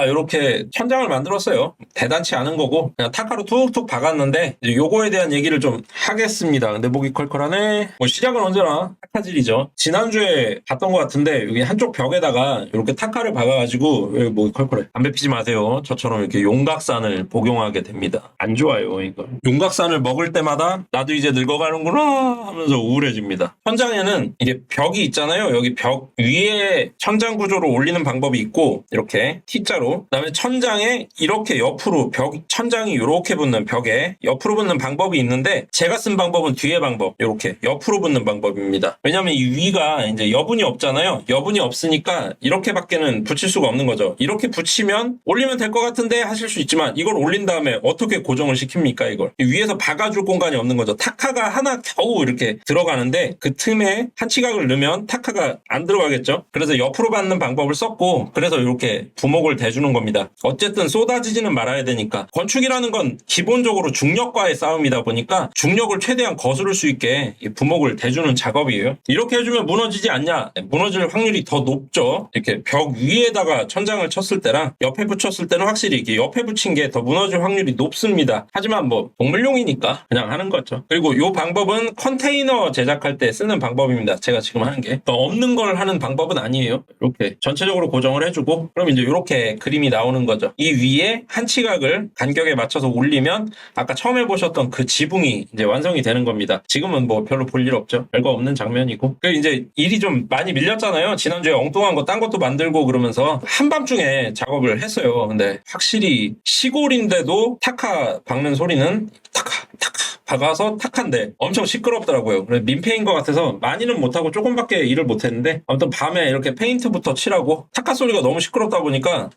자, 이렇게 천장을 만들었어요. 대단치 않은 거고 그냥 타카로 툭툭 박았는데 이제 요거에 대한 얘기를 좀 하겠습니다. 근데 목이 컬컬하네. 뭐 시작은 언제나 타카질이죠. 지난주에 봤던 것 같은데 여기 한쪽 벽에다가 이렇게 타카를 박아가지고 여기 목이 컬컬해. 담배 피지 마세요. 저처럼 이렇게 용각산을 복용하게 됩니다. 안 좋아요 이거. 용각산을 먹을 때마다 나도 이제 늙어가는구나 하면서 우울해집니다. 천장에는 이게 벽이 있잖아요. 여기 벽 위에 천장 구조로 올리는 방법이 있고 이렇게 T자로, 그다음에 천장에 이렇게 옆으로 천장이 이렇게 붙는 벽에 옆으로 붙는 방법이 있는데 제가 쓴 방법은 뒤에 방법, 이렇게 옆으로 붙는 방법입니다. 왜냐면 이 위가 이제 여분이 없잖아요. 여분이 없으니까 이렇게밖에는 붙일 수가 없는 거죠. 이렇게 붙이면 올리면 될 것 같은데 하실 수 있지만 이걸 올린 다음에 어떻게 고정을 시킵니까 이걸? 위에서 박아줄 공간이 없는 거죠. 타카가 하나 겨우 이렇게 들어가는데 그 틈에 한 치각을 넣으면 타카가 안 들어가겠죠. 그래서 옆으로 받는 방법을 썼고 그래서 이렇게 부목을 대주는 겁니다. 어쨌든 쏟아지지는 말아야 되니까. 건축이라는 건 기본적으로 중력과의 싸움이다 보니까 중력을 최대한 거스를 수 있게 부목을 대주는 작업이에요. 이렇게 해주면 무너지지 않냐? 무너질 확률이 더 높죠. 이렇게 벽 위에다가 천장을 쳤을 때랑 옆에 붙였을 때는 확실히 이렇게 옆에 붙인 게 더 무너질 확률이 높습니다. 하지만 뭐 동물용이니까 그냥 하는 거죠. 그리고 이 방법은 컨테이너 제작할 때 쓰는 방법입니다. 제가 지금 하는 게 없는 걸 하는 방법은 아니에요. 이렇게 전체적으로 고정을 해주고 그럼 이제 이렇게 그림이 나오는 거죠. 이 위에 한 치각을 간격에 맞춰서 올리면 아까 처음에 보셨던 그 지붕이 이제 완성이 되는 겁니다. 지금은 뭐 별로 볼 일 없죠. 별거 없는 장면이고. 그 이제 일이 좀 많이 밀렸잖아요. 지난주에 엉뚱한 거 딴 것도 만들고 그러면서 한밤중에 작업을 했어요. 근데 확실히 시골인데도 타카 박는 소리는 타카 박아서 탁한데 엄청 시끄럽더라고요. 민폐인 것 같아서 많이는 못하고 조금밖에 일을 못했는데 아무튼 밤에 이렇게 페인트부터 칠하고 타카 소리가 너무 시끄럽다 보니까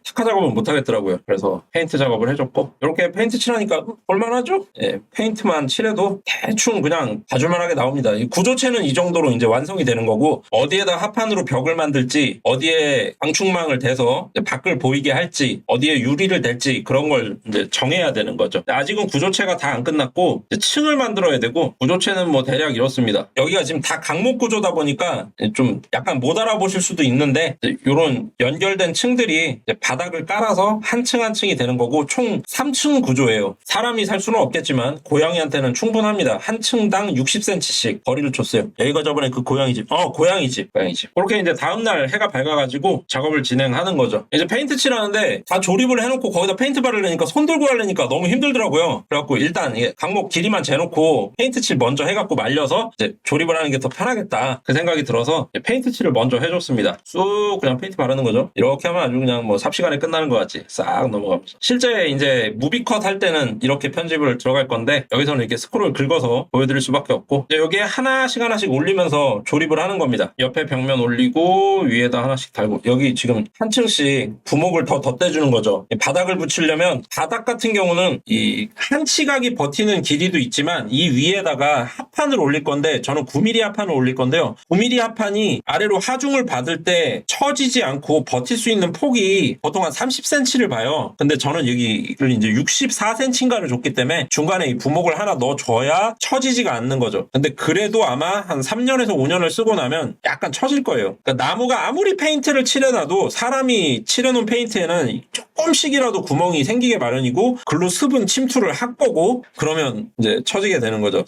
타카 작업은 못하겠더라고요. 그래서 페인트 작업을 해줬고 이렇게 페인트 칠하니까 볼만하죠? 예, 페인트만 칠해도 대충 그냥 봐줄만하게 나옵니다. 이 구조체는 이 정도로 이제 완성이 되는 거고 어디에다 합판으로 벽을 만들지 어디에 방충망을 대서 밖을 보이게 할지 어디에 유리를 댈지 그런 걸 이제 정해야 되는 거죠. 아직은 구조체가 다 안 끝났고 층을 만들어야 되고 구조체는 뭐 대략 이렇습니다. 여기가 지금 다 강목 구조다 보니까 좀 약간 못 알아보실 수도 있는데 이런 연결된 층들이 바닥을 깔아서 한 층 한 층이 되는 거고 총 3층 구조예요. 사람이 살 수는 없겠지만 고양이한테는 충분합니다. 한 층당 60cm씩 거리를 줬어요. 여기가 저번에 그 고양이 집. 고양이 집. 그렇게 이제 다음날 해가 밝아가지고 작업을 진행하는 거죠. 이제 페인트 칠하는데 다 조립을 해놓고 거기다 페인트 바르려니까 손 들고 하려니까 너무 힘들더라고요. 그래갖고 일단 이게 강목 길이만 재놓고 페인트 칠 먼저 해갖고 말려서 이제 조립을 하는 게 더 편하겠다 그 생각이 들어서 페인트 칠을 먼저 해줬습니다. 쑥 그냥 페인트 바르는 거죠. 이렇게 하면 아주 그냥 뭐 삽시간에 끝나는 것 같지. 싹 넘어가면서 실제 이제 무비컷 할 때는 이렇게 편집을 들어갈 건데 여기서는 이렇게 스크롤 긁어서 보여드릴 수밖에 없고 여기에 하나씩 올리면서 조립을 하는 겁니다. 옆에 벽면 올리고 위에다 하나씩 달고 여기 지금 한 층씩 부목을 더 덧대주는 거죠. 바닥을 붙이려면 바닥 같은 경우는 이 한 치각이 버티는 길이도 있지만 이 위에다가 합판을 올릴 건데 저는 9mm 합판을 올릴 건데요. 9mm 합판이 아래로 하중을 받을 때 처지지 않고 버틸 수 있는 폭이 보통 한 30cm를 봐요. 근데 저는 여기를 이제 64cm인가를 줬기 때문에 중간에 이 부목을 하나 넣어줘야 처지지가 않는 거죠. 근데 그래도 아마 한 3년에서 5년을 쓰고 나면 약간 처질 거예요. 그러니까 나무가 아무리 페인트를 칠해놔도 사람이 칠해놓은 페인트에는 조금씩이라도 구멍이 생기게 마련이고 글로 습은 침투를 할 거고 그러면 이제 처지게 되는 거죠.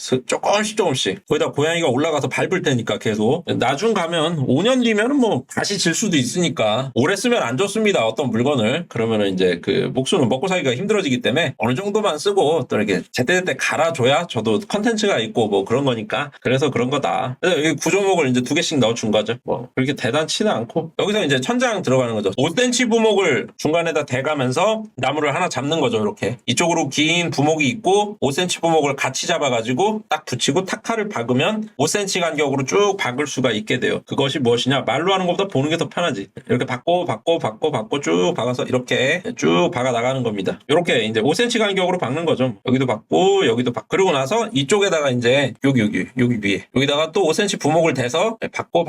조금씩. 거기다 고양이가 올라가서 밟을 테니까 계속. 나중 가면 5년 뒤면은 뭐 다시 질 수도 있으니까 오래 쓰면 안 좋습니다. 어떤 물건을. 그러면은 이제 그 목수는 먹고 살기가 힘들어지기 때문에 어느 정도만 쓰고 또 이렇게 제때제때 갈아줘야 저도 컨텐츠가 있고 뭐 그런 거니까 그래서 그런 거다. 그래서 여기 구조목을 이제 2개씩 넣어준 거죠. 뭐 그렇게 대단치는 않고 여기서 이제 천장 들어가는 거죠. 5cm 부목을 중간에다 대가면서 나무를 하나 잡는 거죠. 이렇게 이쪽으로 긴 부목이 있고 5cm 부목을 같이 잡아가지고 딱 붙이고 타카를 박으면 5cm 간격으로 쭉 박을 수가 있게 돼요. 그것이 무엇이냐? 말로 하는 것보다 보는 게 더 편하지. 이렇게 박고 쭉 박아서 이렇게 쭉 박아 나가는 겁니다. 이렇게 이제 5cm 간격으로 박는 거죠. 여기도 박고 여기도 박고 그러고 나서 이쪽에다가 이제 여기 위에 여기다가 또 5cm 부목을 대서 박고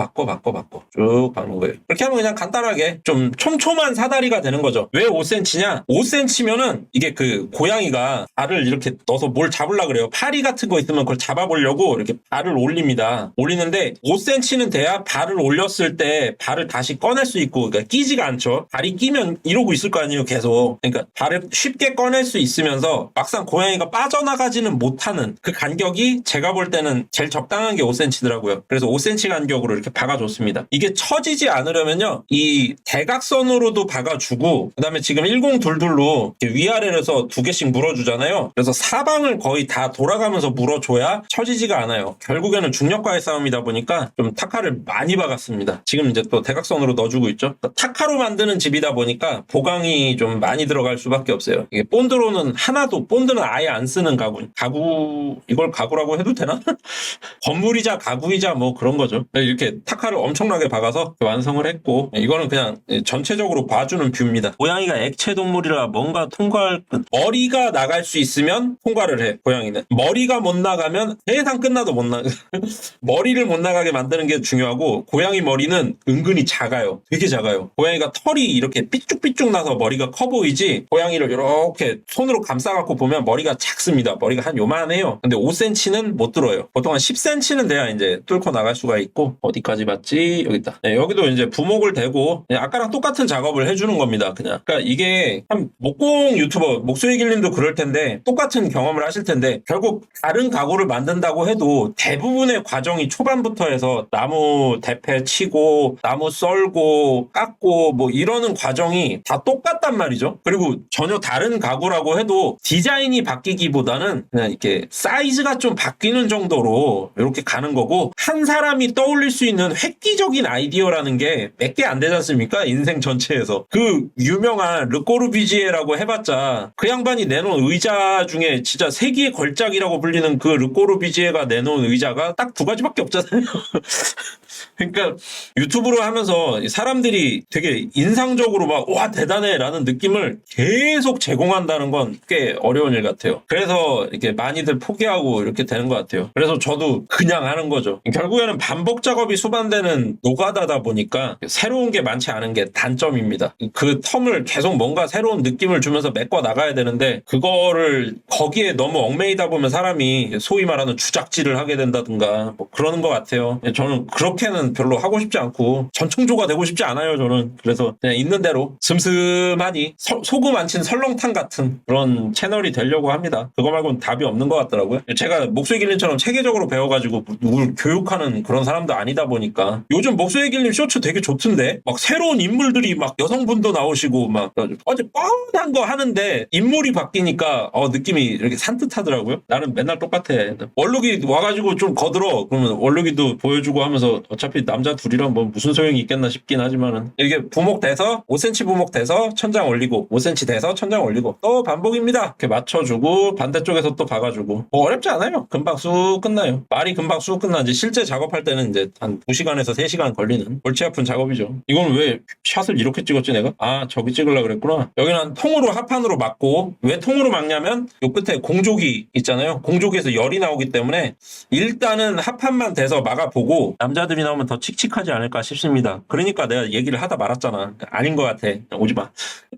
쭉 박는 거예요. 그렇게 하면 그냥 간단하게 좀 촘촘한 사다리가 되는 거죠. 왜 5cm냐? 5cm면은 이게 그 고양이가 알을 이렇게 넣어서 뭘 잡을 잡으려고 그래요. 파리 같은 거 있으면 그걸 잡아보려고 이렇게 발을 올립니다. 올리는데 5cm는 돼야 발을 올렸을 때 발을 다시 꺼낼 수 있고, 그러니까 끼지가 않죠. 발이 끼면 이러고 있을 거 아니에요, 계속. 그러니까 발을 쉽게 꺼낼 수 있으면서 막상 고양이가 빠져나가지는 못하는 그 간격이 제가 볼 때는 제일 적당한 게 5cm더라고요. 그래서 5cm 간격으로 이렇게 박아줬습니다. 이게 처지지 않으려면요, 이 대각선으로도 박아주고, 그 다음에 지금 1022로 위아래로 해서 두 개씩 물어주잖아요. 그래서 사방을 거의 다 돌아가면서 물어줘야 처지지가 않아요. 결국에는 중력과의 싸움이다 보니까 좀 타카를 많이 박았습니다. 지금 이제 또 대각선으로 넣어주고 있죠. 타카로 만드는 집이다 보니까 보강이 좀 많이 들어갈 수밖에 없어요. 이게 본드로는 하나도, 본드는 아예 안 쓰는 가구, 이걸 가구라고 해도 되나? 건물이자 가구이자 뭐 그런 거죠. 이렇게 타카를 엄청나게 박아서 완성을 했고, 이거는 그냥 전체적으로 봐주는 뷰입니다. 고양이가 액체 동물이라 뭔가 통과할, 머리가 나갈 수 있으면 통과를 해, 고양이는. 머리가 못 나가면 세상 끝나도 못 나가. 머리를 못 나가게 만드는 게 중요하고, 고양이 머리는 은근히 작아요. 되게 작아요. 고양이가 털이 이렇게 삐쭉삐쭉 나서 머리가 커 보이지, 고양이를 이렇게 손으로 감싸갖고 보면 머리가 작습니다. 머리가 한 요만해요. 근데 5cm는 못 들어요. 보통 한 10cm는 돼야 이제 뚫고 나갈 수가 있고. 어디까지 봤지? 여기 있다. 네, 여기도 이제 부목을 대고 아까랑 똑같은 작업을 해주는 겁니다. 그냥. 그러니까 이게 한 목공 유튜버 목소리길님도 그럴 텐데 똑같은 경험을 하실 텐데, 결국 다른 가구를 만든다고 해도 대부분의 과정이 초반부터 해서 나무 대패 치고 나무 썰고 깎고 뭐 이러는 과정이 다 똑같단 말이죠. 그리고 전혀 다른 가구라고 해도 디자인이 바뀌기보다는 그냥 이렇게 사이즈가 좀 바뀌는 정도로 이렇게 가는 거고, 한 사람이 떠올릴 수 있는 획기적인 아이디어라는 게 몇 개 안 되지 않습니까? 인생 전체에서. 그 유명한 르꼬르비지에라고 해봤자 그 양반이 내놓은 의자 중에 진짜 세기의 걸작이라고 불리는 그 르꼬르비지에가 내놓은 의자가 딱 두 가지밖에 없잖아요. 그러니까 유튜브로 하면서 사람들이 되게 인상적으로 막 와 대단해 라는 느낌을 계속 제공한다는 건 꽤 어려운 일 같아요. 그래서 이렇게 많이들 포기하고 이렇게 되는 것 같아요. 그래서 저도 그냥 하는 거죠. 결국에는 반복 작업이 수반되는 노가다다 보니까 새로운 게 많지 않은 게 단점입니다. 그 텀을 계속 뭔가 새로운 느낌을 주면서 메꿔 나가야 되는데, 그거를 거기에 너무 얽매이다 보면 사람이 소위 말하는 주작질을 하게 된다든가 뭐 그러는 것 같아요. 저는 그렇게는 별로 하고 싶지 않고 전청조가 되고 싶지 않아요, 저는. 그래서 그냥 있는 대로 슴슴하니 소금 안 친 설렁탕 같은 그런 채널이 되려고 합니다. 그거 말고는 답이 없는 것 같더라고요. 제가 목소리 길님처럼 체계적으로 배워가지고 누굴 교육하는 그런 사람도 아니다 보니까. 요즘 목소리 길님 쇼츠 되게 좋던데, 막 새로운 인물들이 막 여성분도 나오시고 막 어제 뻔한 거 하는데 인물이 바뀌니까 느낌이 이렇게 산뜻하더라고요. 나는 맨날 똑같아. 원룩이 와가지고 좀 거들어, 그러면 원룩이도 보여주고 하면서 어차피 남자 둘이랑 뭐 무슨 소용이 있겠나 싶긴 하지만은, 이게 부목돼서 5cm 부목돼서 천장 올리고 5cm 돼서 천장 올리고 또 반복입니다. 이렇게 맞춰주고 반대쪽에서 또 박아주고 뭐 어렵지 않아요. 금방 쑥 끝나요. 말이 금방 쑥 끝나지 실제 작업할 때는 이제 한 2시간에서 3시간 걸리는 골치 아픈 작업이죠. 이건 왜 샷을 이렇게 찍었지 내가? 아 저기 찍으려고 그랬구나. 여기는 통으로 합판으로 막고, 왜 통으로 막냐면 요 끝에 공조기 있잖아요. 공조기에서 열이 나오기 때문에 일단은 합판만 돼서 막아보고 남자들이 나오면 더 칙칙하지 않을까 싶습니다. 그러니까 내가 얘기를 하다 말았잖아. 아닌 것 같아. 오지마.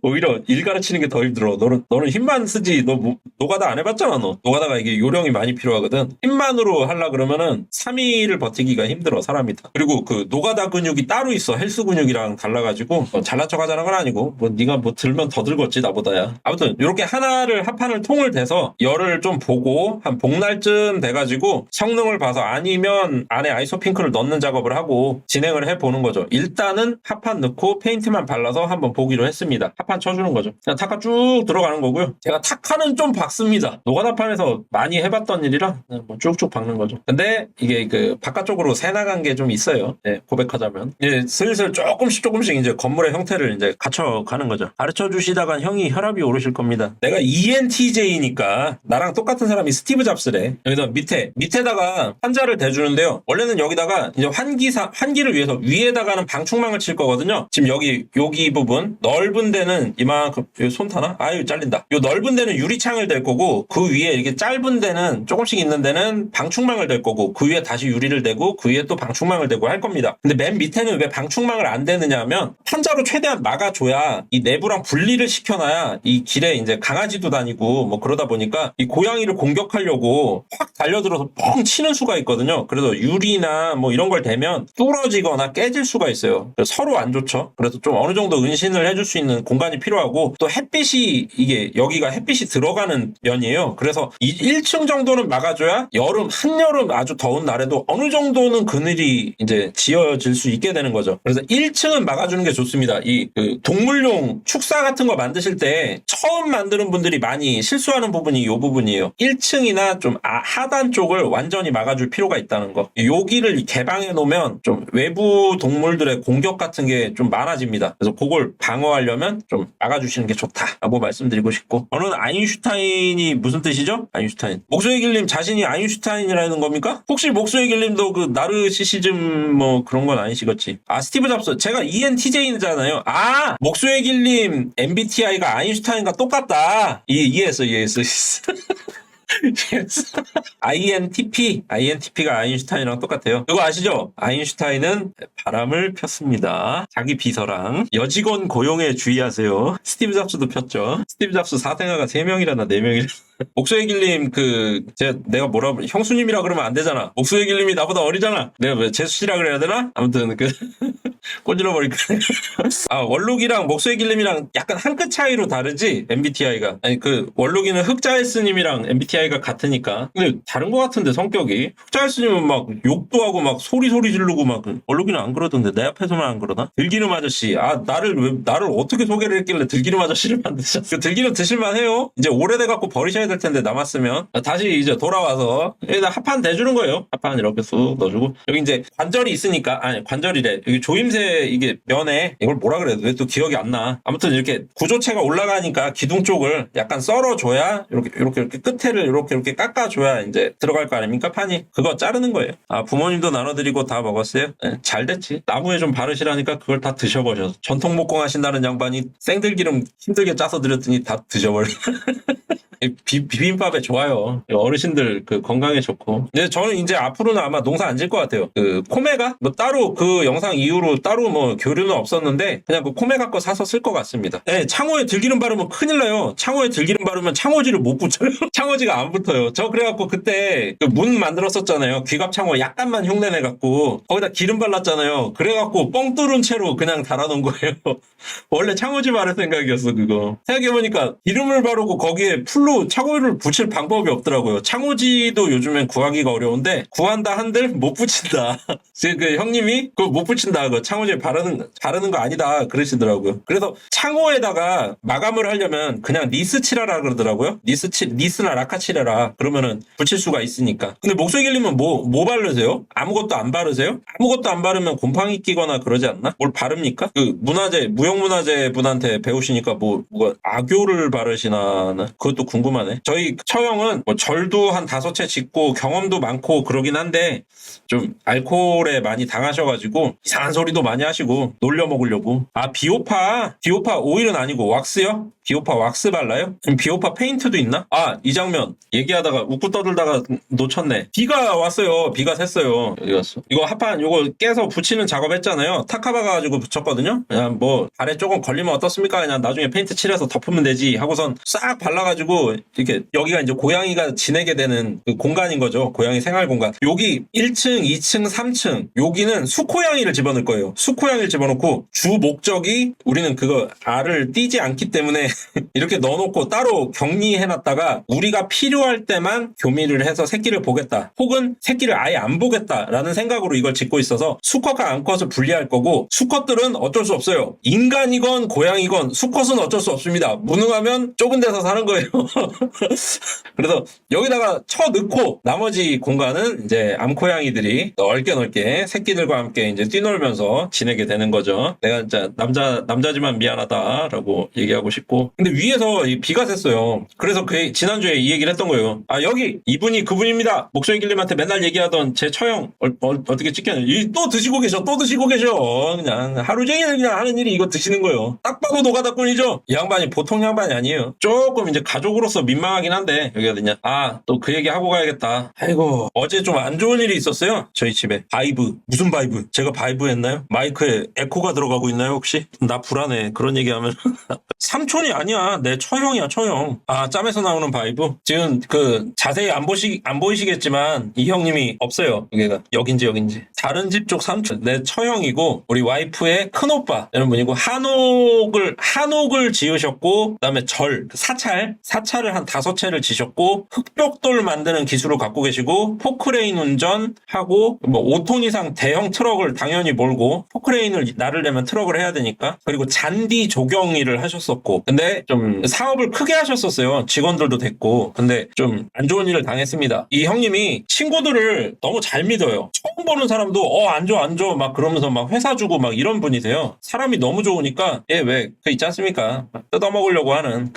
오히려 일 가르치는 게 더 힘들어. 너는 힘만 쓰지. 너 노가다 안 해봤잖아. 너 노가다가 이게 요령이 많이 필요하거든. 힘만으로 하려 그러면은 3일을 버티기가 힘들어, 사람이 다. 그리고 그 노가다 근육이 따로 있어. 헬스 근육이랑 달라가지고 잘난 척 하자는 건 아니고 뭐 네가 뭐 들면 더 들겠지 나보다야. 아무튼 이렇게 하나를 합판을 통을 대서 열을 좀 보고 한 복날쯤 돼가지고 성능을 봐서, 아니면 안에 아이소핑크를 넣는 작업을 하고 진행을 해보는 거죠. 일단은 합판 넣고 페인트만 발라서 한번 보기로 했습니다. 합판 쳐주는 거죠. 그냥 타카 쭉 들어가는 거고요. 제가 타카는 좀 박습니다. 노가다판에서 많이 해봤던 일이라 뭐 쭉쭉 박는 거죠. 근데 이게 그 바깥쪽으로 새 나간 게 좀 있어요. 네, 고백하자면 이제 슬슬 조금씩 이제 건물의 형태를 이제 갖춰가는 거죠. 가르쳐 주시다간 형이 혈압이 오르실 겁니다. 내가 ENTJ니까 나랑 똑같은 사람이 스티브 잡스래. 여기다 밑에다가 환자를 대주는데요. 원래는 여기다가 이제 환기를 위해서 위에다가는 방충망을 칠 거거든요. 지금 여기 부분 넓은 데는 이만큼, 손 타나? 아유 잘린다. 요 넓은 데는 유리창을 댈 거고, 그 위에 이렇게 짧은 데는 조금씩 있는 데는 방충망을 댈 거고, 그 위에 다시 유리를 대고 그 위에 또 방충망을 대고 할 겁니다. 근데 맨 밑에는 왜 방충망을 안 대느냐 하면 판자로 최대한 막아줘야 이 내부랑 분리를 시켜놔야 이 길에 이제 강아지도 다니고 뭐 그러다 보니까 이 고양이를 공격하려고 확 달려들어서 뻥 치는 수가 있거든요. 그래서 유리나 뭐 이런 걸 대면 뚫어지거나 깨질 수가 있어요. 서로 안 좋죠. 그래서 좀 어느 정도 은신을 해줄 수 있는 공간이 필요하고 또 햇빛이 이게 여기가 햇빛이 들어가는 면이에요. 그래서 이 1층 정도는 막아줘야 한여름 아주 더운 날에도 어느 정도는 그늘이 이제 지어질 수 있게 되는 거죠. 그래서 1층은 막아주는 게 좋습니다. 그 동물용 축사 같은 거 만드실 때 처음 만드는 분들이 많이 실수하는 부분이 이 부분이에요. 1층이나 좀 하단 쪽을 완전히 막아줄 필요가 있다는 거. 여기를 개방해 놓으면 좀 외부 동물들의 공격 같은 게 좀 많아집니다. 그래서 그걸 방어하려면 좀 막아주시는 게 좋다라고 말씀드리고 싶고. 저는 아인슈타인이 무슨 뜻이죠? 아인슈타인. 목소의 길님 자신이 아인슈타인이라는 겁니까? 혹시 목소의 길님도 그 나르시시즘 뭐 그런 건 아니시겠지? 스티브 잡스. 제가 ENTJ잖아요. 목소의 길님 MBTI가 아인슈타인과 똑같다. 이해했어. INTP가 아인슈타인이랑 똑같아요. 그거 아시죠? 아인슈타인은 바람을 폈습니다. 자기 비서랑 여직원 고용에 주의하세요. 스티브 잡스도 폈죠. 스티브 잡스 사생아가 3명이라나 4명이라나. 목소의 길님 내가 형수님이라 그러면 안 되잖아. 목소의 길님이 나보다 어리잖아. 내가 왜 재수씨라 그래야 되나? 아무튼 꼰질러 버릴까. 원룩이랑 목소의 길님이랑 약간 한 끗 차이로 다르지? MBTI가. 아니 원룩이는 흑자일스님이랑 MBTI가 같으니까. 근데 다른 것 같은데 성격이. 흑자일스님은 막 욕도 하고 막 소리 지르고 막. 원룩이는 안 그러던데 내 앞에서만 안 그러나? 들기름 아저씨. 나를 어떻게 소개를 했길래 들기름 아저씨를 만드셨어. 들기름 드실만 해요. 이제 오래돼갖고 버리셔야 될 텐데 남았으면. 다시 이제 돌아와서 여기다 합판 대주는 거예요. 합판 이렇게 쑥 넣어주고. 여기 이제 관절이 있으니까 관절이래. 여기 조임새 이게 면에 이걸 뭐라 그래야 돼? 왜 또 기억이 안 나. 아무튼 이렇게 구조체가 올라가니까 기둥 쪽을 약간 썰어줘야 이렇게 끝에를 이렇게 깎아줘야 이제 들어갈 거 아닙니까? 판이. 그거 자르는 거예요. 부모님도 나눠드리고 다 먹었어요. 네, 잘 됐지. 나무에 좀 바르시라니까 그걸 다 드셔버려서. 전통 목공 하신다는 양반이 생들기름 힘들게 짜서 드렸더니 다 드셔버려. 비빔밥에 좋아요. 어르신들 건강에 좋고. 근데 저는 이제 앞으로는 아마 농사 안 질 것 같아요. 코메가 뭐 따로 영상 이후로 따로 뭐 교류는 없었는데 그냥 코메가 거 사서 쓸 것 같습니다. 네, 창호에 들기름 바르면 큰일 나요. 창호에 들기름 바르면 창호지를 못 붙여요. 창호지가 안 붙어요. 저 그래갖고 그때 문 만들었었잖아요. 귀갑 창호 약간만 흉내내갖고 거기다 기름 발랐잖아요. 그래갖고 뻥 뚫은 채로 그냥 달아놓은 거예요. 원래 창호지 바를 생각이었어 그거. 생각해보니까 기름을 바르고 거기에 풀로 창호를 붙일 방법이 없더라고요. 창호지도 요즘엔 구하기가 어려운데 구한다 한들 못 붙인다. 형님이 그거 못 붙인다. 창호지 바르는 거 아니다 그러시더라고요. 그래서 창호에다가 마감을 하려면 그냥 니스 칠하라 그러더라고요. 니스나 라카 칠해라. 그러면은 붙일 수가 있으니까. 근데 목소리 길리면 뭐 바르세요? 아무것도 안 바르세요? 아무것도 안 바르면 곰팡이 끼거나 그러지 않나? 뭘 바릅니까? 무형문화재 분한테 배우시니까 뭐가 악교를 바르시나 그것도 궁금하네. 저희 처형은 뭐 절도 한 5채 짓고 경험도 많고 그러긴 한데 좀 알코올에 많이 당하셔가지고 이상한 소리도 많이 하시고 놀려 먹으려고. 비오파 오일은 아니고 왁스요? 비오파 왁스 발라요? 그럼 비오파 페인트도 있나? 이 장면 얘기하다가 웃고 떠들다가 놓쳤네. 비가 왔어요. 비가 샜어요. 여기 왔어. 이거 합판 요거 깨서 붙이는 작업했잖아요. 타카바 가지고 붙였거든요. 그냥 뭐 발에 조금 걸리면 어떻습니까? 그냥 나중에 페인트 칠해서 덮으면 되지 하고선 싹 발라가지고 이렇게 여기가 이제 고양이가 지내게 되는 그 공간인 거죠. 고양이 생활 공간. 여기 1층, 2층, 3층 여기는 수코양이를 집어넣을 거예요. 수코양이를 집어넣고 주 목적이 우리는 그거 알을 띄지 않기 때문에 이렇게 넣어놓고 따로 격리해놨다가 우리가 필요할 때만 교미를 해서 새끼를 보겠다. 혹은 새끼를 아예 안 보겠다라는 생각으로 이걸 짓고 있어서 수컷과 암컷을 분리할 거고 수컷들은 어쩔 수 없어요. 인간이건 고양이건 수컷은 어쩔 수 없습니다. 무능하면 좁은 데서 사는 거예요. 그래서 여기다가 쳐넣고 나머지 공간은 이제 암고양이들이 넓게 새끼들과 함께 이제 뛰놀면서 지내게 되는 거죠. 내가 진짜 남자지만 미안하다라고 얘기하고 싶고. 근데 위에서 비가 샜어요. 그래서 지난주에 이 얘기를 했던 거예요. 여기 이분이 그분입니다. 목소리 길님한테 맨날 얘기하던 제 처형 어떻게 찍혔냐. 또 드시고 계셔. 그냥 하루 종일 그냥 하는 일이 이거 드시는 거예요. 딱 봐도 노가다꾼이죠. 이 양반이 보통 양반이 아니에요. 조금 이제 가족으로서 민망하긴 한데 여기 어디냐. 또 그 얘기 하고 가야겠다. 아이고 어제 좀 안 좋은 일이 있었어요. 저희 집에. 바이브. 무슨 바이브? 제가 바이브 했나요? 마이크에 에코가 들어가고 있나요 혹시? 나 불안해. 그런 얘기하면. 삼촌이 아니야. 내 처형이야 처형. 짬에서 나오는 바이브. 지금 그 자세히 안 보이시겠지만 이 형님이 없어요. 여기가 여긴지 다른 집 쪽 삼촌. 내 처형이고 우리 와이프의 큰오빠 이런 분이고 한옥을 지으셨고 그다음에 사찰을 한 5채를 지셨고 흑벽돌 만드는 기술을 갖고 계시고 포크레인 운전하고 뭐 5톤 이상 대형 트럭을 당연히 몰고 포크레인을 나를 내면 트럭을 해야 되니까 그리고 잔디 조경 일을 하셨었고 근데 좀 사업을 크게 하셨었어요. 직원들도 됐고 근데 좀 안 좋은 일을 당했습니다. 이 형님이 친구들을 너무 잘 믿어요. 처음 보는 사람도 안 줘 막 그러면서 막 회사 주고 막 이런 분이세요. 사람이 너무 좋으니까 왜 그 있지 않습니까? 뜯어먹으려고 하는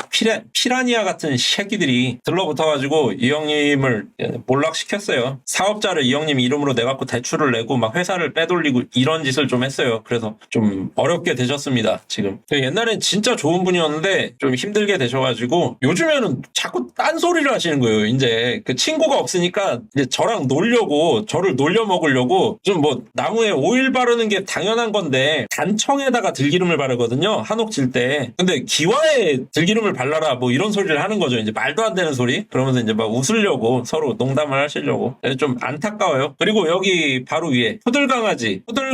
피라니아 같은 새끼들이 들러붙어가지고 이 형님을 몰락시켰어요. 사업자를 이 형님 이름으로 내갖고 대출을 내고 막 회사를 빼돌리고 이런 짓을 좀 했어요. 그래서 좀 어렵게 되셨습니다. 지금 옛날엔 진짜 좋은 분이었는데 좀 힘들게 되셔가지고 요즘에는 자꾸 딴소리를 하시는 거예요. 이제 그 친구가 없으니까 이제 저랑 저를 놀려 먹으려고 좀 뭐 나무에 오일 바르는 게 당연한 건데 단청에다가 들기름을 바르거든요. 한옥 질 때. 근데 기와에 들기름을 발라라 뭐 이런 소리를 하는 거죠. 이제 말도 안 되는 소리. 그러면서 이제 막 웃으려고 서로 농담을 하시려고. 좀 안타까워요. 그리고 여기 바로 위에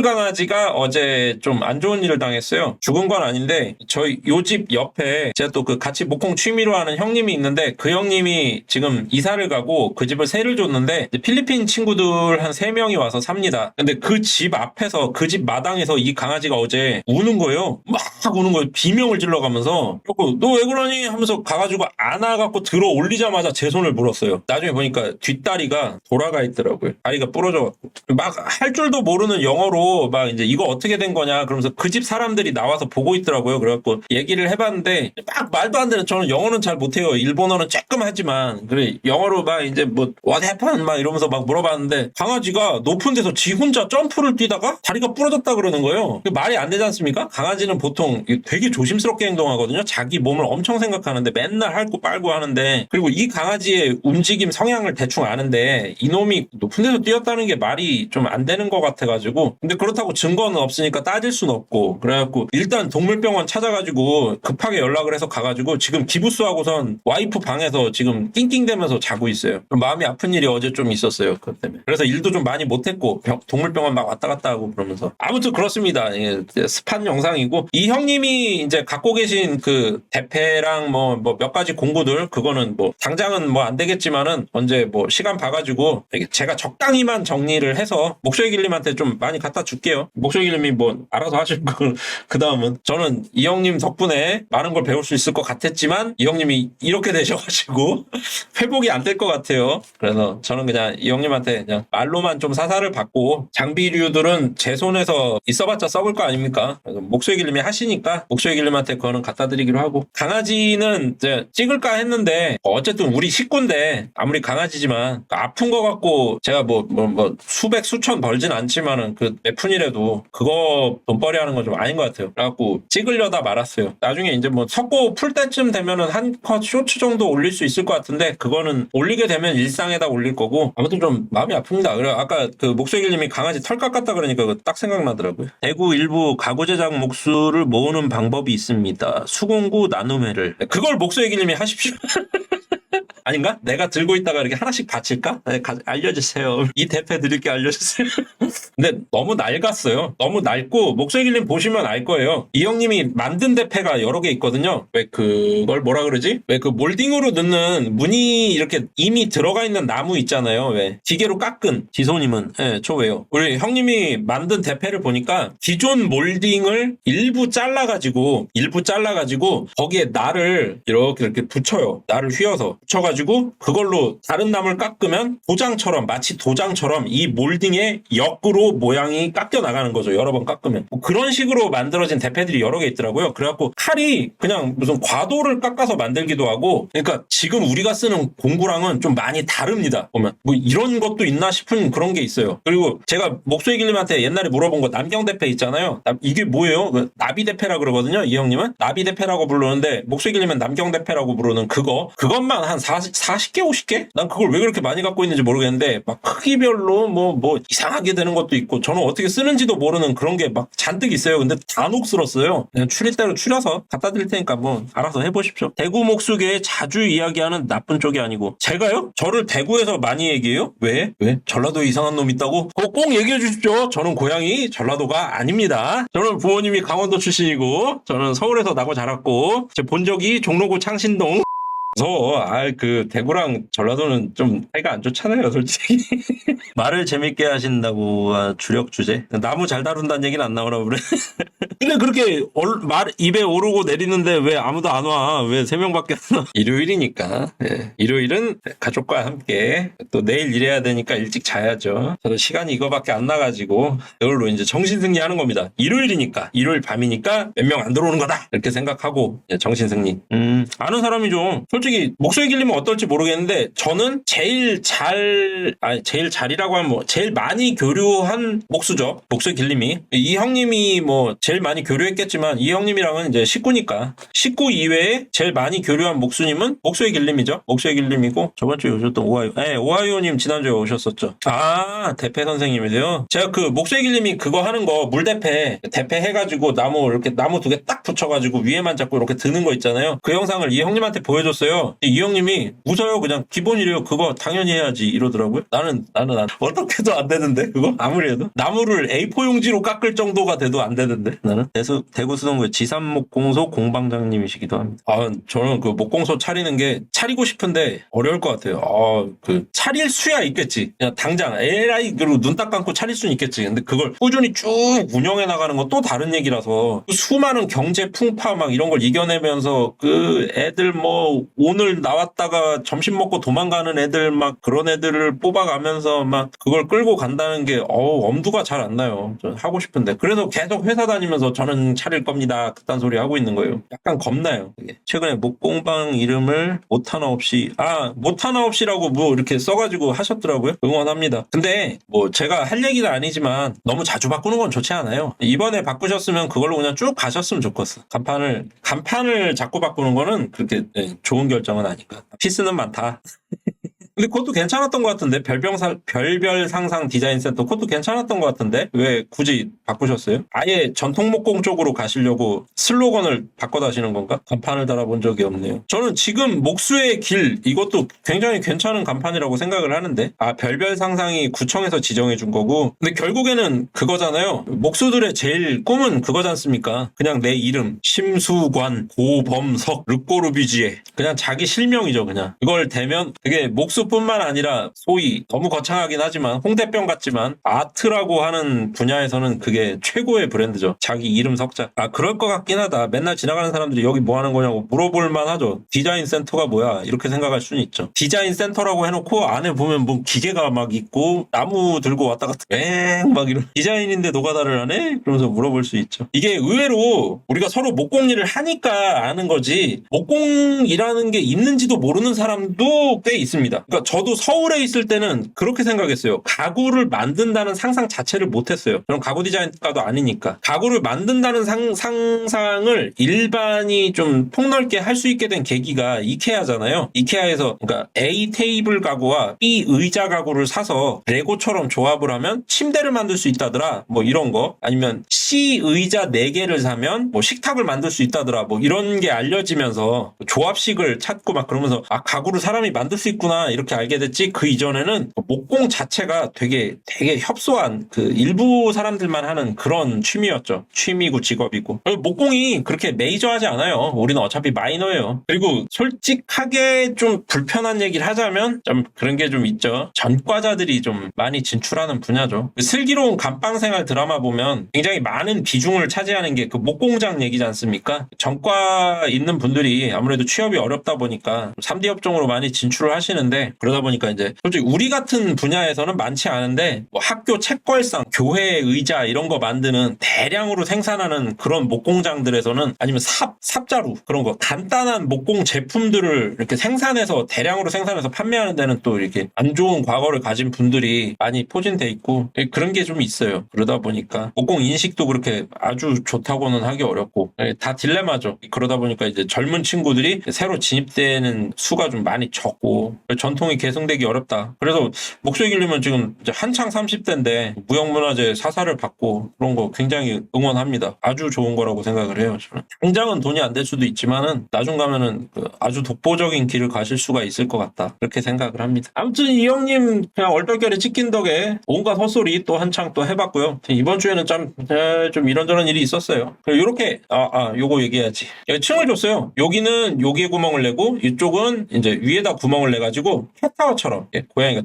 푸들강아지가 어제 좀 안 좋은 일을 당했어요. 죽은 건 아닌데 저희 요 집 옆에 제가 또 그 같이 목공 취미로 하는 형님이 있는데 그 형님이 지금 이사를 가고 그 집을 세를 줬는데 필리핀 친구들 한 3명이 와서 삽니다. 근데 그 집 앞에서 그 집 마당에서 이 강아지가 어제 우는 거예요. 막 우는 거예요. 비명을 질러가면서 너 왜 그러니 하면서 가가지고 안아갖고 들어 올리자마자 제 손을 물었어요. 나중에 보니까 뒷다리가 돌아가 있더라고요. 다리가 부러져갖고 막 할 줄도 모르는 영어로 막 이제 이거 어떻게 된 거냐 그러면서 그 집 사람들이 나와서 보고 있더라고요. 그래갖고 얘기를 해봤는데 막 말도 안 되는 저는 영어는 잘 못해요. 일본어는 조금 하지만 그래 영어로 막 이제 뭐 what happened 막 이러면서 막 물어봤는데 강아지가 높은 데서 지 혼자 점프를 뛰다가 다리가 부러졌다 그러는 거예요. 말이 안 되지 않습니까? 강아지는 보통 되게 조심스럽게 행동하거든요. 자기 몸을 엄청 생각하는데 맨날 핥고 빨고 하는데 그리고 이 강아지의 움직임 성향을 대충 아는데 이놈이 높은 데서 뛰었다는 게 말이 좀 안 되는 것 같아가지고 근데 그렇다고 증거는 없으니까 따질 순 없고 그래갖고 일단 동물병원 찾아가지고 급하게 연락을 해서 가가지고 지금 기부스하고선 와이프 방에서 지금 낑낑대면서 자고 있어요. 마음이 아픈 일이 어제 좀 있었어요. 그것 때문에. 그래서 일도 좀 많이 못했고 동물병원 막 왔다 갔다 하고 그러면서 아무튼 그렇습니다. 스판 영상이고 이 형님이 이제 갖고 계신 그 대패랑 뭐 몇 가지 공구들 그거는 뭐 당장은 뭐 안 되겠지만은 언제 뭐 시간 봐가지고 제가 적당히만 정리를 해서 목소리길님한테 좀 많이 갖다 줄게요. 목소리길님이 뭐 알아서 하실 거 그 다음은 저는 이 형님 덕분에 많은 걸 배울 수 있을 것 같았지만 이 형님이 이렇게 되셔가지고 회복이 안 될 것 같아요. 그래서 저는 그냥 이 형님한테 그냥 말로만 좀 사사를 받고 장비류들은 제 손에서 있어봤자 썩을 거 아닙니까? 목소리길님이 하시니까 목소리길님한테 그거는 갖다 드리기로 하고 강아지는 이제 찍을까 했는데 어쨌든 우리 식구인데 아무리 강아지지만 아픈 거 갖고 제가 뭐 수백 수천 벌진 않지만은 그 몇 푼이라도 그거 돈벌이 하는 건 좀 아닌 것 같아요. 그래갖고 찍으려다 말았어요. 나중에 이제 뭐 섞고 풀 때쯤 되면은 한 컷 쇼츠 정도 올릴 수 있을 것 같은데 그거는 올리게 되면 일상에다 올릴 거고 아무튼 좀 마음이 아픕니다. 그래 아까 그 목소리길님이 강아지 털 깎았다 그러니까 딱 생각나더라고요. 대구 일부 가구 제작 목수를 모으는 방법이 있습니다. 수공구 나눔회를 그걸 목소리길님이 하십시오. 아닌가? 내가 들고 있다가 이렇게 하나씩 바칠까? 네, 알려주세요. 이 대패 드릴게 알려주세요. 근데 너무 낡았어요. 너무 낡고 목소리길님 보시면 알 거예요. 이 형님이 만든 대패가 여러 개 있거든요. 왜 그걸 뭐라 그러지? 왜 그 몰딩으로 넣는 무늬 이렇게 이미 들어가 있는 나무 있잖아요. 왜 기계로 깎은 지소님은 저 왜요? 우리 형님이 만든 대패를 보니까 기존 몰딩을 일부 잘라가지고 거기에 날을 이렇게 붙여요. 날을 휘어서 붙여가지고 가지고 그걸로 다른 나무를 깎으면 마치 도장처럼 이 몰딩의 역으로 모양이 깎여 나가는 거죠. 여러 번 깎으면. 뭐 그런 식으로 만들어진 대패들이 여러 개 있더라고요. 그래갖고 칼이 그냥 무슨 과도를 깎아서 만들기도 하고, 그러니까 지금 우리가 쓰는 공구랑은 좀 많이 다릅니다. 보면 뭐 이런 것도 있나 싶은 그런 게 있어요. 그리고 제가 목소리 길님한테 옛날에 물어본 거 남경대패 있잖아요. 이게 뭐예요? 나비대패라 그러거든요. 이 형님은 나비대패라고 부르는데 목소리 길님은 남경대패라고 부르는 그것만 한 40개 50개? 난 그걸 왜 그렇게 많이 갖고 있는지 모르겠는데 막 크기별로 뭐 이상하게 되는 것도 있고, 저는 어떻게 쓰는지도 모르는 그런 게 막 잔뜩 있어요. 근데 다 녹슬었어요. 그냥 추릴 대로 추려서 갖다 드릴 테니까 뭐 알아서 해보십시오. 대구 목수계에 자주 이야기하는 나쁜 쪽이 아니고. 제가요? 저를 대구에서 많이 얘기해요? 왜? 전라도에 이상한 놈 있다고? 그거 꼭 얘기해 주십시오. 저는 고향이 전라도가 아닙니다. 저는 부모님이 강원도 출신이고, 저는 서울에서 나고 자랐고, 제 본적이 종로구 창신동. 그 대구랑 전라도는 좀 사이가 안 좋잖아요, 솔직히. 말을 재밌게 하신다고 주력 주제. 나무 잘 다룬다는 얘기는 안 나오나 그래. 근데 그렇게 말 입에 오르고 내리는데 왜 아무도 안 와? 왜 3명밖에 안 와? 일요일이니까. 네. 일요일은 가족과 함께, 또 내일 일해야 되니까 일찍 자야죠. 저도 시간이 이거밖에 안 나가지고 이걸로 이제 정신승리 하는 겁니다. 일요일이니까, 일요일 밤이니까 몇 명 안 들어오는 거다, 이렇게 생각하고 정신승리. 아는 사람이죠. 솔직히 목소리 길리면 어떨지 모르겠는데, 저는 제일 잘이라고 하면 제일 많이 교류한 목수죠. 목소리 길림이. 이 형님이 뭐 제일 많이 교류했겠지만, 이 형님이랑은 이제 식구니까. 식구 이외에 제일 많이 교류한 목수님은 목소리 길림이죠. 목소리 길림이고, 저번 주에 오셨던 오하이오. 네, 오하이오님 지난주에 오셨었죠. 대패 선생님이세요? 제가 그 목소리 길림이 그거 하는 거, 물대패 해가지고 나무 이렇게 나무 2개 딱 붙여가지고 위에만 잡고 이렇게 드는 거 있잖아요. 그 영상을 이 형님한테 보여줬어요. 이 형님이 웃어요. 그냥 기본이래요. 그거 당연히 해야지 이러더라고요. 나는 어떻게도 안 되는데, 그거 아무리 해도 나무를 A4 용지로 깎을 정도가 돼도 안 되는데. 나는 대구 수동구의 지산목공소 공방장님이시기도 합니다. 저는 그 목공소 차리고 싶은데 어려울 것 같아요. 그 차릴 수야 있겠지. 그냥 당장 에라이 그리고 눈 딱 감고 차릴 수는 있겠지. 근데 그걸 꾸준히 쭉 운영해 나가는 건 또 다른 얘기라서, 수많은 경제 풍파 막 이런 걸 이겨내면서 그 애들 뭐 오늘 나왔다가 점심 먹고 도망가는 애들 막 그런 애들을 뽑아가면서 막 그걸 끌고 간다는 게 엄두가 잘 안 나요. 저 하고 싶은데. 그래서 계속 회사 다니면서 저는 차릴 겁니다, 그딴 소리 하고 있는 거예요. 약간 겁나요. 그게. 최근에 목공방 이름을 못하나 없이라고 뭐 이렇게 써가지고 하셨더라고요. 응원합니다. 근데 뭐 제가 할 얘기는 아니지만 너무 자주 바꾸는 건 좋지 않아요. 이번에 바꾸셨으면 그걸로 그냥 쭉 가셨으면 좋겠어. 간판을 자꾸 바꾸는 거는 그렇게 좋은 결정은 아닌가. 피스는 많다. 근데 그것도 괜찮았던 것 같은데, 별별 상상 디자인 센터 그것도 괜찮았던 것 같은데 왜 굳이 바꾸셨어요? 아예 전통 목공 쪽으로 가시려고 슬로건을 바꿔다시는 건가? 간판을 달아본 적이 없네요. 저는 지금 목수의 길, 이것도 굉장히 괜찮은 간판이라고 생각을 하는데, 별별 상상이 구청에서 지정해 준 거고. 근데 결국에는 그거잖아요. 목수들의 제일 꿈은 그거지 않습니까? 그냥 내 이름 심수관 고범석 르꼬르비지에, 그냥 자기 실명이죠. 그냥 이걸 대면 그게 목수 뿐만 아니라 소위 너무 거창하긴 하지만 홍대병 같지만 아트라고 하는 분야에서는 그게 최고의 브랜드죠. 자기 이름 석자. 그럴 것 같긴 하다. 맨날 지나가는 사람들이 여기 뭐 하는 거냐고 물어볼 만하죠. 디자인 센터가 뭐야 이렇게 생각할 수는 있죠. 디자인 센터라고 해놓고 안에 보면 뭐 기계가 막 있고 나무 들고 왔다 갔다 막 이런, 디자인인데 노가다를 하네? 그러면서 물어볼 수 있죠. 이게 의외로 우리가 서로 목공 일을 하니까 아는 거지, 목공이라는 게 있는지도 모르는 사람도 꽤 있습니다. 그러니까 저도 서울에 있을 때는 그렇게 생각했어요. 가구를 만든다는 상상 자체를 못했어요. 저는 가구 디자인과도 아니니까. 가구를 만든다는 상상을 일반이 좀 폭넓게 할 수 있게 된 계기가 이케아잖아요. 이케아에서 그러니까 A 테이블 가구와 B 의자 가구를 사서 레고처럼 조합을 하면 침대를 만들 수 있다더라, 뭐 이런 거. 아니면 C 의자 4개를 사면 뭐 식탁을 만들 수 있다더라, 뭐 이런 게 알려지면서 조합식을 찾고 막 그러면서 가구를 사람이 만들 수 있구나 이렇게 그렇게 알게 됐지, 그 이전에는 목공 자체가 되게 협소한 그 일부 사람들만 하는 그런 취미였죠. 취미고 직업이고. 목공이 그렇게 메이저하지 않아요. 우리는 어차피 마이너예요. 그리고 솔직하게 좀 불편한 얘기를 하자면 좀 그런 게 좀 있죠. 전과자들이 좀 많이 진출하는 분야죠. 슬기로운 감방생활 드라마 보면 굉장히 많은 비중을 차지하는 게 그 목공장 얘기지 않습니까? 전과 있는 분들이 아무래도 취업이 어렵다 보니까 3D 업종으로 많이 진출을 하시는데, 그러다 보니까 이제 솔직히 우리 같은 분야에서는 많지 않은데 뭐 학교 책걸상, 교회 의자 이런 거 만드는 대량으로 생산하는 그런 목공장들에서는, 아니면 삽자루 그런 거 간단한 목공 제품들을 이렇게 생산해서 대량으로 생산해서 판매하는 데는 또 이렇게 안 좋은 과거를 가진 분들이 많이 포진돼 있고, 그런 게 좀 있어요. 그러다 보니까 목공 인식도 그렇게 아주 좋다고는 하기 어렵고, 다 딜레마죠. 그러다 보니까 이제 젊은 친구들이 새로 진입되는 수가 좀 많이 적고 전통이 계승되기 어렵다. 그래서 목소리 길리면 지금 이제 한창 30대인데 무형문화재 사사를 받고 그런 거 굉장히 응원합니다. 아주 좋은 거라고 생각을 해요. 저는. 당장은 돈이 안 될 수도 있지만은 나중 가면은 아주 독보적인 길을 가실 수가 있을 것 같다. 그렇게 생각을 합니다. 아무튼 이 형님 그냥 얼떨결에 찍힌 덕에 온갖 헛소리 또 한창 또 해봤고요. 이번 주에는 좀 이런저런 일이 있었어요. 그리고 요렇게 요거 얘기해야지. 여기 층을 줬어요. 여기는 여기에 구멍을 내고 이쪽은 이제 위에다 구멍을 내가지고 캣타워처럼 고양이가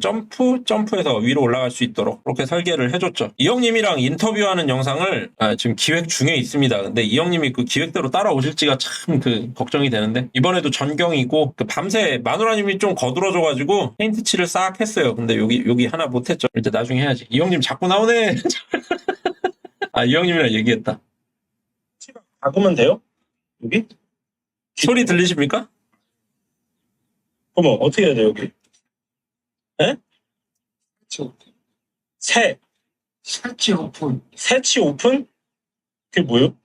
점프해서 위로 올라갈 수 있도록 그렇게 설계를 해줬죠. 이 형님이랑 인터뷰하는 영상을 지금 기획 중에 있습니다. 근데 이 형님이 그 기획대로 따라오실지가 참 그 걱정이 되는데, 이번에도 전경이고 그 밤새 마누라님이 좀 거들어줘가지고 페인트 칠을 싹 했어요. 근데 여기 하나 못했죠. 이제 나중에 해야지. 이 형님 자꾸 나오네. 이 형님이랑 얘기했다. 박으면 돼요? 여기? 소리 들리십니까? 그럼 어떻게 해야 돼 여기? 에? 설치 오픈. 새치 오픈? 그게 뭐예요?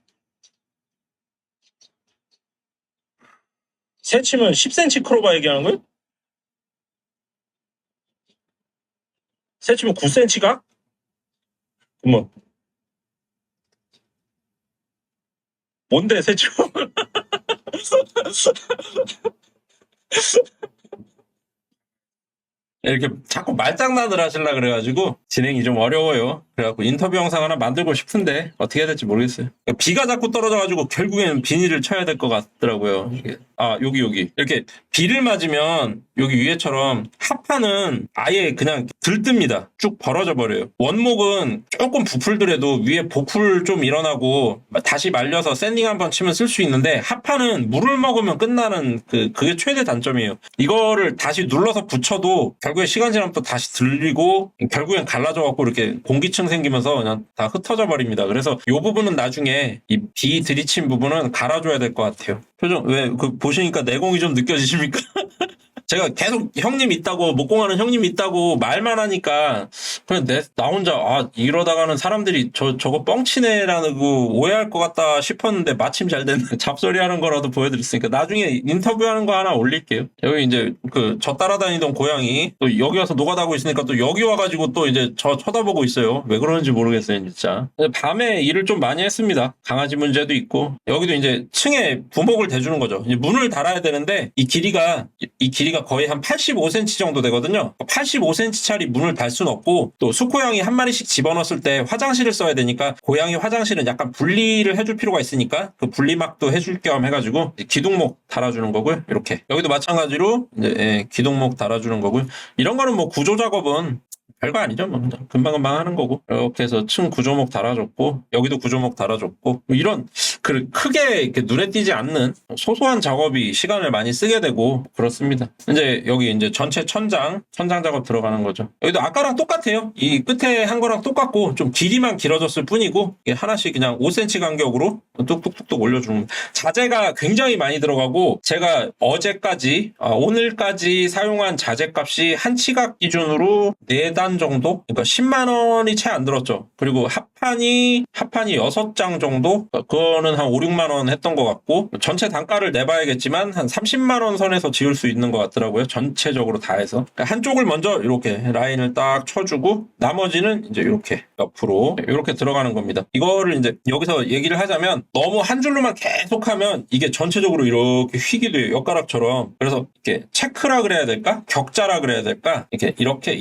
새치면 10cm 크로바 얘기하는 거예요? 새치면 9cm가? 그럼 뭔데 새치? 이렇게 자꾸 말장난을 하시려 그래가지고 진행이 좀 어려워요. 그래갖고 인터뷰 영상 하나 만들고 싶은데 어떻게 해야 될지 모르겠어요. 비가 자꾸 떨어져가지고 결국에는 비닐을 쳐야 될 것 같더라고요. 여기 이렇게 비를 맞으면 여기 위에처럼 합판은 아예 그냥 들뜹니다. 쭉 벌어져 버려요. 원목은 조금 부풀더라도 위에 보풀 좀 일어나고 다시 말려서 샌딩 한번 치면 쓸 수 있는데, 합판은 물을 먹으면 끝나는 그게 최대 단점이에요. 이거를 다시 눌러서 붙여도 결국에 시간 지나면 또 다시 들리고 결국엔 갈라져갖고 이렇게 공기층 생기면서 그냥 다 흩어져 버립니다. 그래서 이 부분은 나중에 이 비 들이친 부분은 갈아줘야 될 것 같아요. 표정 왜 보시니까 내공이 좀 느껴지십니까? 제가 계속 형님 있다고, 목공하는 형님 있다고 말만 하니까 그냥 나 혼자 이러다가는 사람들이 저거 뻥치네라는 거 오해할 것 같다 싶었는데 마침 잘 됐네. 잡소리 하는 거라도 보여드렸으니까 나중에 인터뷰하는 거 하나 올릴게요. 여기 이제 저 따라다니던 고양이 또 여기 와서 노가다고 있으니까 또 여기 와가지고 또 이제 저 쳐다보고 있어요. 왜 그러는지 모르겠어요 진짜. 밤에 일을 좀 많이 했습니다. 강아지 문제도 있고, 여기도 이제 층에 부목을 대주는 거죠. 이제 문을 달아야 되는데 이 길이가 거의 한 85cm 정도 되거든요. 85cm짜리 문을 달 수는 없고, 또 수고양이 한 마리씩 집어넣었을 때 화장실을 써야 되니까 고양이 화장실은 약간 분리를 해줄 필요가 있으니까 그 분리막도 해줄 겸 해가지고 기둥목 달아주는 거고요. 이렇게 여기도 마찬가지로 이제 기둥목 달아주는 거고요. 이런 거는 뭐 구조 작업은 별거 아니죠. 뭐 그냥 금방금방 하는 거고. 이렇게 해서 층 구조목 달아줬고, 여기도 구조목 달아줬고, 뭐 이런 크게 이렇게 눈에 띄지 않는 소소한 작업이 시간을 많이 쓰게 되고 그렇습니다. 이제 여기 이제 전체 천장 작업 들어가는 거죠. 여기도 아까랑 똑같아요. 이 끝에 한 거랑 똑같고 좀 길이만 길어졌을 뿐이고, 이게 하나씩 그냥 5cm 간격으로 뚝뚝뚝뚝 올려주는. 자재가 굉장히 많이 들어가고, 제가 오늘까지 사용한 자재값이 한 치각 기준으로 4단 정도? 그러니까 10만 원이 채 안 들었죠. 그리고 합판이 6장 정도? 그거는 한 5, 6만 원 했던 것 같고, 전체 단가를 내봐야겠지만 한 30만 원 선에서 지을 수 있는 것 같더라고요. 전체적으로 다 해서. 그러니까 한쪽을 먼저 이렇게 라인을 딱 쳐주고 나머지는 이제 이렇게 옆으로 이렇게 들어가는 겁니다. 이거를 이제 여기서 얘기를 하자면 너무 한 줄로만 계속하면 이게 전체적으로 이렇게 휘게 돼요. 엿가락처럼. 그래서 이렇게 체크라 그래야 될까? 격자라 그래야 될까? 이렇게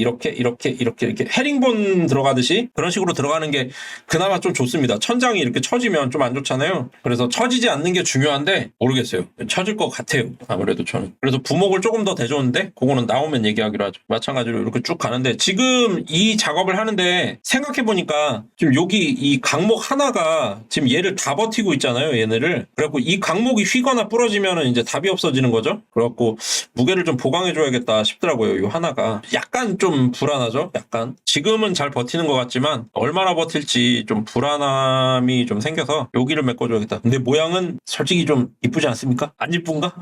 헤링본 들어가듯이 그런 식으로 들어가는 게 그나마 좀 좋습니다. 천장이 이렇게 처지면 좀 안 좋잖아요. 그래서 처지지 않는 게 중요한데 모르겠어요. 처질 것 같아요. 아무래도 저는. 그래서 부목을 조금 더 대줬는데 그거는 나오면 얘기하기로 하죠. 마찬가지로 이렇게 쭉 가는데 지금 이 작업을 하는데 생각해보니까 지금 여기 이 강목 하나가 지금 얘를 다 버티고 있잖아요. 얘네를. 그래갖고 이 강목이 휘거나 부러지면은 이제 답이 없어지는 거죠. 그래갖고 무게를 좀 보강해줘야겠다 싶더라고요. 이 하나가. 약간 좀 불안하죠. 약간. 지금은 잘 버티는 것 같지만 얼마나 버틸지 좀 불안함이 좀 생겨서 여기를 메꿔줘야겠다. 근데 모양은 솔직히 좀 이쁘지 않습니까? 안 이쁜가?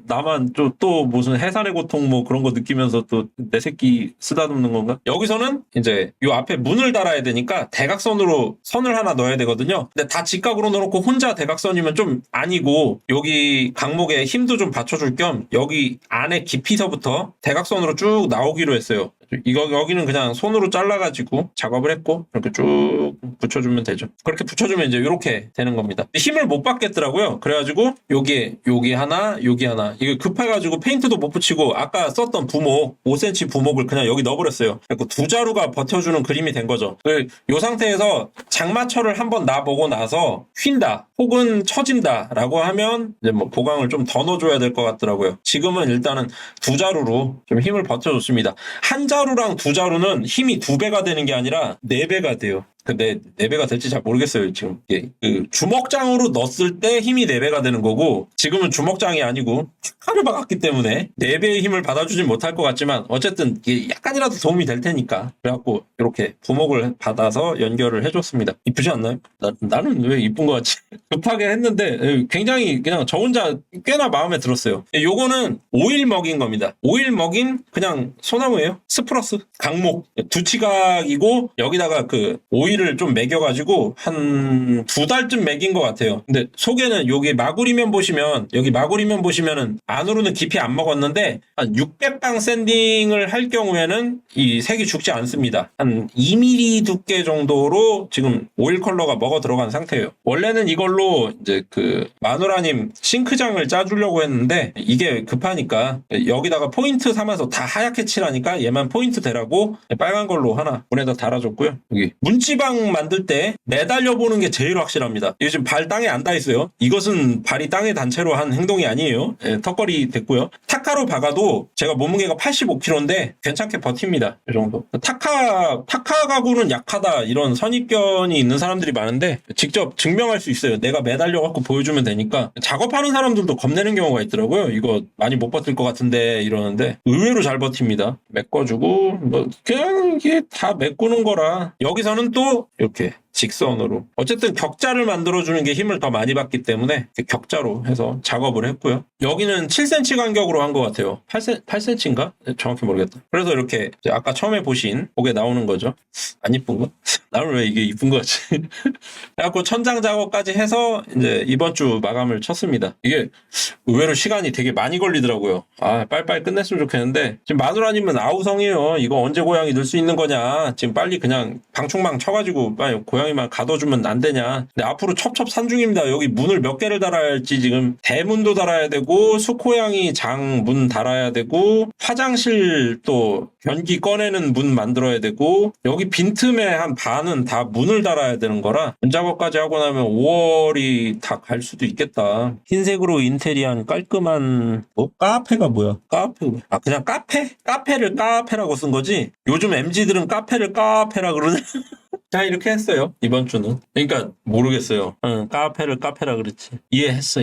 나만 또 무슨 해산의 고통 뭐 그런 거 느끼면서 또 내 새끼 쓰다듬는 건가? 여기서는 이제 요 앞에 문을 달아야 되니까 대각선으로 선을 하나 넣어야 되거든요. 근데 다 직각으로 넣어놓고 혼자 대각선이면 좀 아니고 여기 강목에 힘도 좀 받쳐줄 겸 여기 안에 깊이서부터 대각선으로 쭉 나오기로 했어요. 여기는 그냥 손으로 잘라가지고 작업을 했고 이렇게 쭉 붙여주면 되죠. 그렇게 붙여주면 이제 이렇게 되는 겁니다. 힘을 못 받겠더라고요. 그래가지고 여기 하나 이거 급해가지고 페인트도 못 붙이고 아까 썼던 부목 5cm 부목을 그냥 여기 넣어버렸어요. 그리고 두 자루가 버텨주는 그림이 된 거죠. 이 상태에서 장마철을 한번 놔보고 나서 휜다 혹은 처진다 라고 하면 이제 뭐 보강을 좀 더 넣어줘야 될 것 같더라고요. 지금은 일단은 두 자루로 좀 힘을 버텨줬습니다. 한 자루랑 두 자루는 힘이 2배가 되는 게 아니라 4배가 돼요. 근데 4배가 될지 잘 모르겠어요, 지금. 그 주먹장으로 넣었을 때 힘이 4배가 되는 거고, 지금은 주먹장이 아니고, 칼을 박았기 때문에 4배의 힘을 받아주진 못할 것 같지만, 어쨌든 이게 약간이라도 도움이 될 테니까. 그래갖고, 이렇게 부목을 받아서 연결을 해줬습니다. 이쁘지 않나요? 나는 왜 이쁜 것 같지? 급하게 했는데, 굉장히 그냥 저 혼자 꽤나 마음에 들었어요. 요거는 오일 먹인 겁니다. 오일 먹인 그냥 소나무예요. 스프러스. 강목. 두치각이고, 여기다가 그 오일을 좀 매겨가지고 한 2달쯤 매긴 것 같아요. 근데 속에는 여기 마구리면 보시면 여기 마구리면 보시면은 안으로는 깊이 안 먹었는데 한 600방 샌딩을 할 경우에는 이 색이 죽지 않습니다. 한 2mm 두께 정도로 지금 오일 컬러가 먹어 들어간 상태예요. 원래는 이걸로 이제 그 마누라님 싱크장을 짜주려고 했는데 이게 급하니까 여기다가 포인트 삼아서 다 하얗게 칠하니까 얘만 포인트 대라고 빨간 걸로 하나 보내다 달아줬고요. 여기 문지방 만들 때 매달려 보는 게 제일 확실합니다. 요즘 발 땅에 안 닿아 있어요. 이것은 발이 땅에 단 채로 한 행동이 아니에요. 턱걸이 됐고요. 타카로 박아도 제가 몸무게가 85kg인데 괜찮게 버팁니다. 이 정도. 타카 가구는 약하다 이런 선입견이 있는 사람들이 많은데 직접 증명할 수 있어요. 내가 매달려 갖고 보여주면 되니까. 작업하는 사람들도 겁내는 경우가 있더라고요. 이거 많이 못 버틸 것 같은데 이러는데 의외로 잘 버팁니다. 메꿔주고 뭐 그냥 이게 다 메꾸는 거라. 여기서는 또 이렇게 직선으로 어쨌든 격자를 만들어주는 게 힘을 더 많이 받기 때문에 격자로 해서 작업을 했고요. 여기는 7cm 간격으로 한 것 같아요. 8cm인가? 정확히 모르겠다. 그래서 이렇게 아까 처음에 보신 그게 나오는 거죠. 안 이쁜가? 나는 왜 이게 이쁜 거지? 그래갖고 천장 작업까지 해서 이제 이번 주 마감을 쳤습니다. 이게 의외로 시간이 되게 많이 걸리더라고요. 아 빨리빨리 끝냈으면 좋겠는데 지금 마누라님은 아우성이에요. 이거 언제 고양이 넣을 수 있는 거냐? 지금 빨리 그냥 방충망 쳐가지고 빨리 고양이만 가둬주면 안 되냐? 근데 앞으로 첩첩산중입니다. 여기 문을 몇 개를 달아야 할지 지금 대문도 달아야 되고 수코양이 장 문 달아야 되고 화장실 또 변기 꺼내는 문 만들어야 되고 여기 빈틈에 한 반은 다 문을 달아야 되는 거라 문 작업까지 하고 나면 5월이 다 갈 수도 있겠다. 흰색으로 인테리어한 깔끔한 카페가 뭐야? 카페 그냥 카페를 카페라고 쓴 거지. 요즘 MZ들은 카페를 카페라 그러네. 자 이렇게 했어요 이번 주는. 그러니까 모르겠어요. 카페를 카페라 그랬지. 이해했어.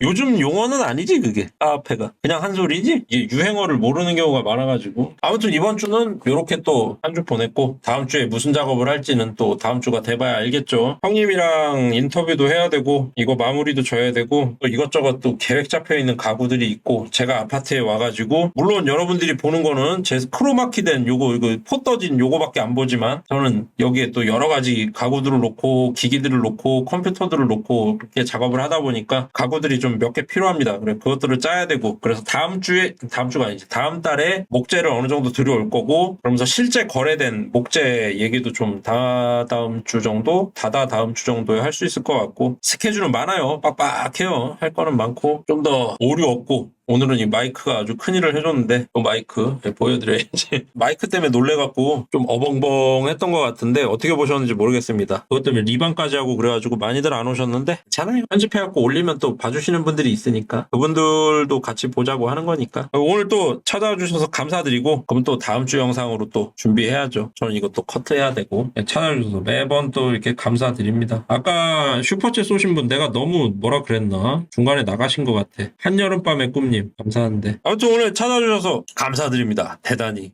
요즘 용어는 아니지 그게. 카페가 그냥 한 소리지. 이게 유행어를 모르는 경우가 많아가지고. 아무튼 이번 주는 이렇게 또 한 주 보냈고 다음 주에 무슨 작업을 할지는 또 다음 주가 돼봐야 알겠죠. 형님이랑 인터뷰도 해야 되고 이거 마무리도 져야 되고 또 이것저것 또 계획 잡혀있는 가구들이 있고 제가 아파트에 와가지고 물론 여러분들이 보는 거는 제 크로마키된 요거 포 떠진 요거밖에 안 보지만 저는 여기에 또 또 여러 가지 가구들을 놓고 기기들을 놓고 컴퓨터들을 놓고 그렇게 작업을 하다 보니까 가구들이 좀 몇 개 필요합니다. 그래 그것들을 짜야 되고 그래서 다음 주가 아니지 다음 달에 목재를 어느 정도 들여올 거고 그러면서 실제 거래된 목재 얘기도 좀 다다음 주 정도에 할 수 있을 것 같고 스케줄은 많아요. 빡빡해요. 할 거는 많고 좀 더 오류 없고 오늘은 이 마이크가 아주 큰일을 해줬는데 또 마이크 보여드려야지. 마이크 때문에 놀래갖고 좀 어벙벙했던 것 같은데 어떻게 보셨는지 모르겠습니다. 그것 때문에 리방까지 하고 그래가지고 많이들 안 오셨는데 괜찮아요. 편집해갖고 올리면 또 봐주시는 분들이 있으니까 그분들도 같이 보자고 하는 거니까 오늘 또 찾아와 주셔서 감사드리고 그럼 또 다음 주 영상으로 또 준비해야죠. 저는 이것도 커트해야 되고 찾아주셔서 매번 또 이렇게 감사드립니다. 아까 슈퍼챗 쏘신 분 내가 너무 뭐라 그랬나? 중간에 나가신 것 같아. 한여름밤의 꿈님 감사한데 아무튼 오늘 찾아주셔서 감사드립니다. 대단히.